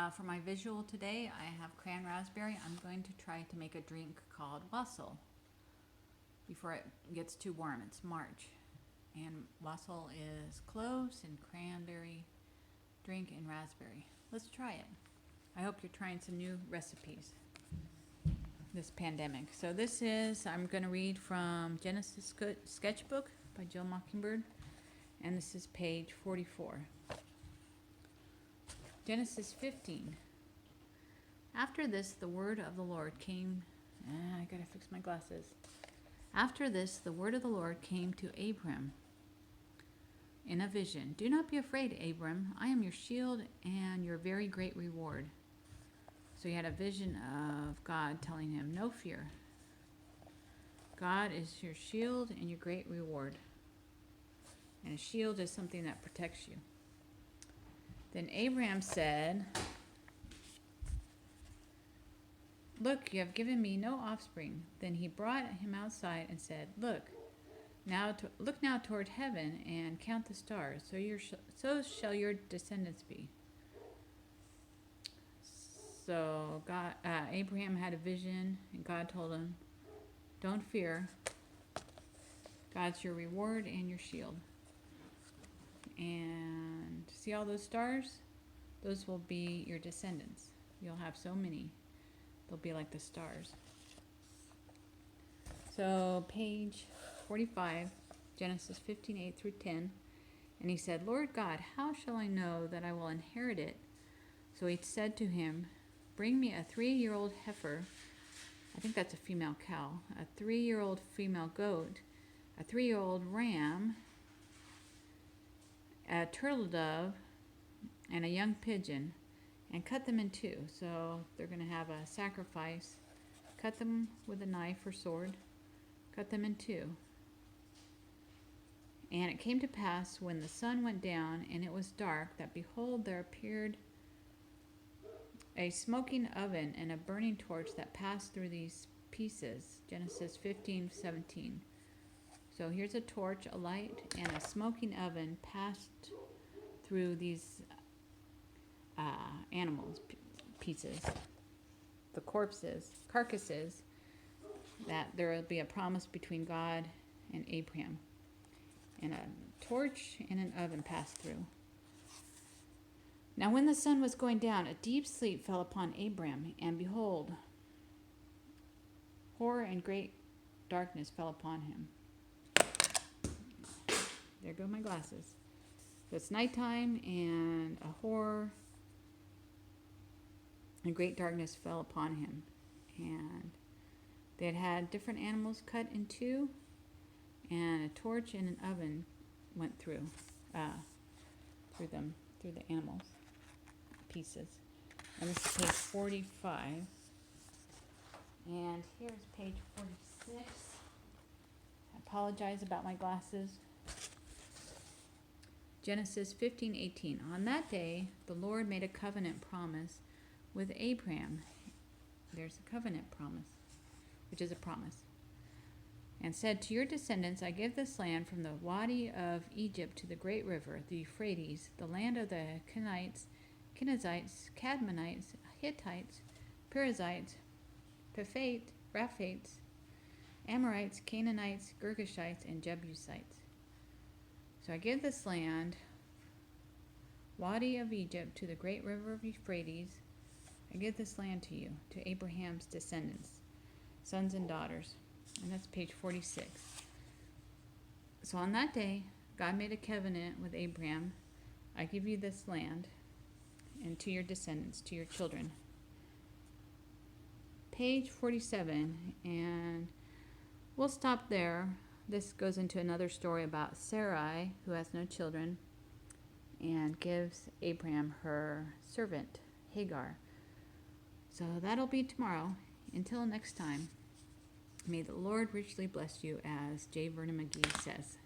For my visual today, I have cran raspberry. I'm going to try to make a drink called wassail before it gets too warm. It's March. And wassail is cloves and cranberry drink and raspberry. Let's try it. I hope you're trying some new recipes this pandemic. So I'm going to read from Genesis Sketchbook by Jill Mockingbird. And this is page 44. Genesis 15. After this, the word of the Lord came. I gotta fix my glasses. After this, the word of the Lord came to Abram in a vision. Do not be afraid, Abram. I am your shield and your very great reward. So he had a vision of God telling him, no fear. God is your shield and your great reward. And a shield is something that protects you. Then Abraham said, look, you have given me no offspring. Then he brought him outside and said, look now toward heaven and count the stars, so shall your descendants be. So Abraham had a vision, and God told him, don't fear. God's your reward and your shield. And see all those stars? Those will be your descendants. You'll have so many. They'll be like the stars. So page 45, Genesis 15:8 through 10. And he said, Lord God, how shall I know that I will inherit it? So he said to him, bring me a 3-year-old heifer. I think that's a female cow. A 3-year-old female goat. A 3-year-old ram. A turtle dove, and a young pigeon, and cut them in two. So they're going to have a sacrifice. Cut them with a knife or sword. Cut them in two. And it came to pass when the sun went down and it was dark, that behold, there appeared a smoking oven and a burning torch that passed through these pieces. Genesis 15:17. So here's a torch, a light, and a smoking oven passed through these animals, pieces, the carcasses, that there will be a promise between God and Abraham. And a torch and an oven passed through. Now when the sun was going down, a deep sleep fell upon Abraham, and behold, horror and great darkness fell upon him. There go my glasses. So it's nighttime, and a horror and great darkness fell upon him. And they had different animals cut in two, and a torch and an oven went through the animals pieces. And this is page 45. And here's page 46. I apologize about my glasses. Genesis 15:18. On that day, the Lord made a covenant promise with Abraham. There's a covenant promise, which is a promise. And said, to your descendants, I give this land from the Wadi of Egypt to the great river, the Euphrates, the land of the Kenites, Kenizzites, Cadmonites, Hittites, Perizzites, Raphates, Amorites, Canaanites, Girgashites, and Jebusites. So I give this land, Wadi of Egypt, to the great river of Euphrates. I give this land to you, to Abraham's descendants, sons and daughters. And that's page 46. So on that day, God made a covenant with Abraham. I give you this land, and to your descendants, to your children. Page 47, and we'll stop there. This goes into another story about Sarai, who has no children, and gives Abraham her servant, Hagar. So that'll be tomorrow. Until next time, may the Lord richly bless you, as J. Vernon McGee says.